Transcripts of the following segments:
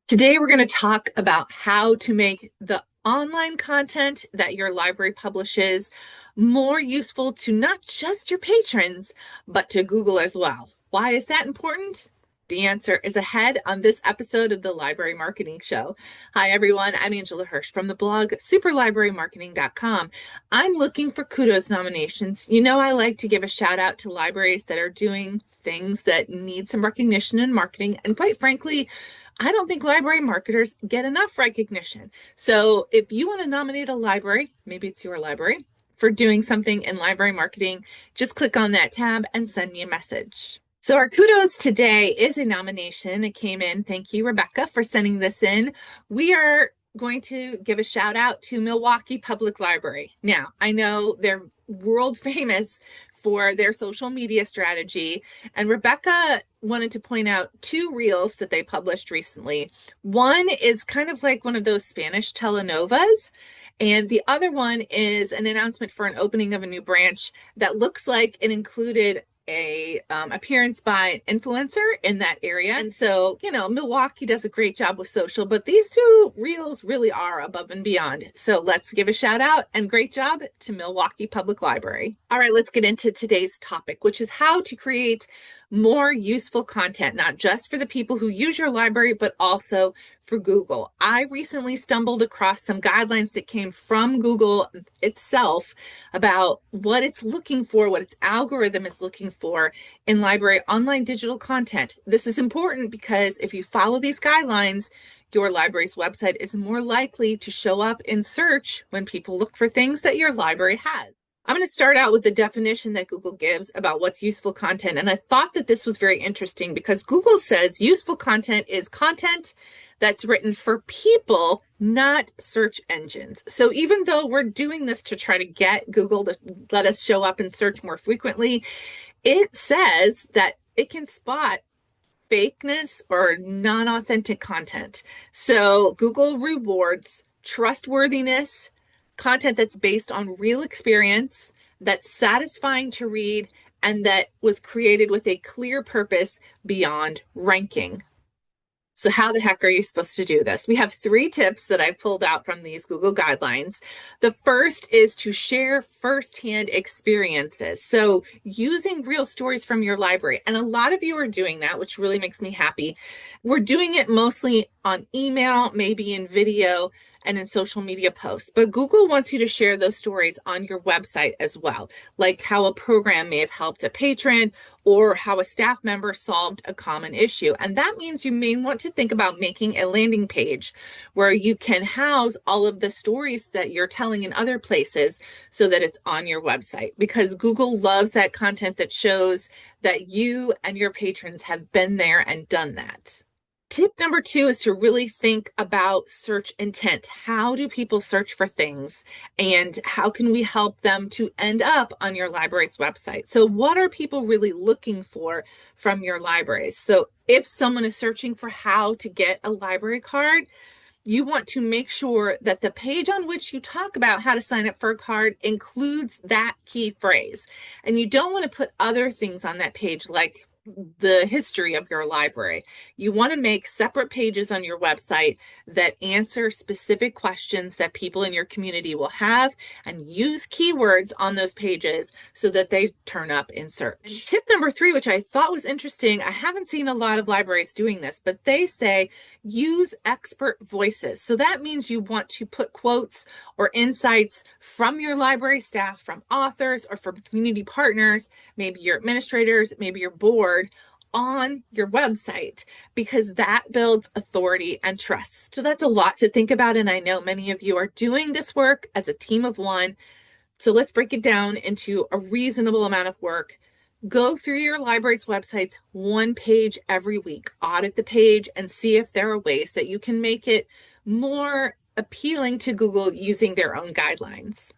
Today, we're going to talk about how to make the online content that your library publishes more useful to not just your patrons, but to Google as well. Why is that important? The answer is ahead on this episode of the Library Marketing Show. Hi, everyone. I'm Angela Hursh from the blog superlibrarymarketing.com. I'm looking for kudos nominations. You know, I like to give a shout out to libraries that are doing things that need some recognition in marketing. And quite frankly, I don't think library marketers get enough recognition. So if you want to nominate a library, maybe it's your library, for doing something in library marketing, just click on that tab and send me a message. So our kudos today is a nomination. It came in. Thank you, Rebecca, for sending this in. We are going to give a shout out to Milwaukee Public Library. Now, I know they're world famous for their social media strategy, and Rebecca wanted to point out two reels that they published recently. One is kind of like one of those Spanish telenovas, and the other one is an announcement for an opening of a new branch that looks like it included a appearance by an influencer in that area. And so, you know, Milwaukee does a great job with social, but these two reels really are above and beyond. So let's give a shout out and great job to Milwaukee Public Library. All right, let's get into today's topic, which is how to create more useful content, not just for the people who use your library, but also for Google. I recently stumbled across some guidelines that came from Google itself about what it's looking for, what its algorithm is looking for in library online digital content. This is important because if you follow these guidelines, your library's website is more likely to show up in search when people look for things that your library has. I'm going to start out with the definition that Google gives about what's useful content. And I thought that this was very interesting because Google says useful content is content that's written for people, not search engines. So even though we're doing this to try to get Google to let us show up in search more frequently, it says that it can spot fakeness or non-authentic content. So Google rewards trustworthiness, content that's based on real experience, that's satisfying to read, and that was created with a clear purpose beyond ranking. So how the heck are you supposed to do this? We have 3 tips that I pulled out from these Google guidelines. The first is to share firsthand experiences. So using real stories from your library. And a lot of you are doing that, which really makes me happy. We're doing it mostly on email, maybe in video, and in social media posts. But Google wants you to share those stories on your website as well, like how a program may have helped a patron or how a staff member solved a common issue. And that means you may want to think about making a landing page where you can house all of the stories that you're telling in other places so that it's on your website, because Google loves that content that shows that you and your patrons have been there and done that. Tip number 2 is to really think about search intent. How do people search for things, and how can we help them to end up on your library's website? So what are people really looking for from your libraries? So if someone is searching for how to get a library card, you want to make sure that the page on which you talk about how to sign up for a card includes that key phrase. And you don't want to put other things on that page like the history of your library. You want to make separate pages on your website that answer specific questions that people in your community will have, and use keywords on those pages so that they turn up in search. And tip number 3, which I thought was interesting, I haven't seen a lot of libraries doing this, but they say use expert voices. So that means you want to put quotes or insights from your library staff, from authors, or from community partners, maybe your administrators, maybe your board, on your website, because that builds authority and trust. So that's a lot to think about, and I know many of you are doing this work as a team of one. So let's break it down into a reasonable amount of work. Go through your library's websites 1 page every week. Audit the page and see if there are ways that you can make it more appealing to Google using their own guidelines.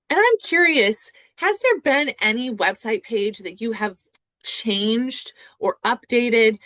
And I'm curious, has there been any website page that you have changed or updated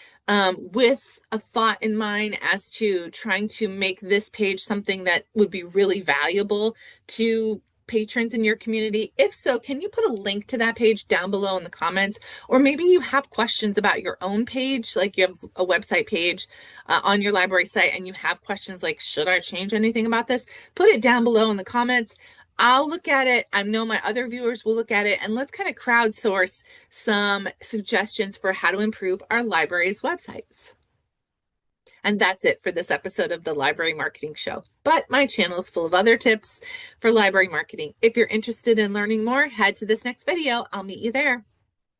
with a thought in mind as to trying to make this page something that would be really valuable to patrons in your community? If so, can you put a link to that page down below in the comments? Or maybe you have questions about your own page, like you have a website page on your library site and you have questions like, should I change anything about this? Put it down below in the comments. I'll look at it. I know my other viewers will look at it, and let's kind of crowdsource some suggestions for how to improve our library's websites. And that's it for this episode of the Library Marketing Show. But my channel is full of other tips for library marketing. If you're interested in learning more, head to this next video. I'll meet you there.